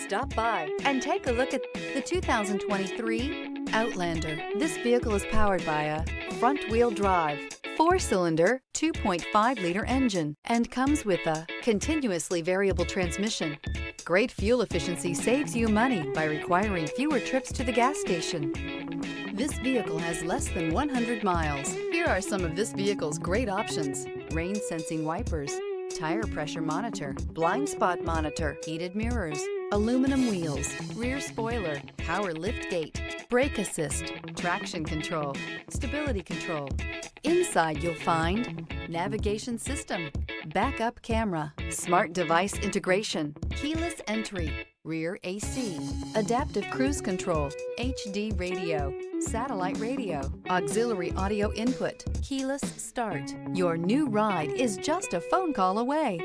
Stop by and take a look at the 2023 Outlander. This vehicle is powered by a front-wheel drive, 4-cylinder, 2.5-liter engine, and comes with a continuously variable transmission. Great fuel efficiency saves you money by requiring fewer trips to the gas station. This vehicle has less than 100 miles. Here are some of this vehicle's great options: rain-sensing wipers, tire pressure monitor, blind spot monitor, heated mirrors, aluminum wheels, rear spoiler, power liftgate, brake assist, traction control, stability control. Inside you'll find navigation system, backup camera, smart device integration, keyless entry, rear AC, adaptive cruise control, HD radio, satellite radio, auxiliary audio input, keyless start. Your new ride is just a phone call away.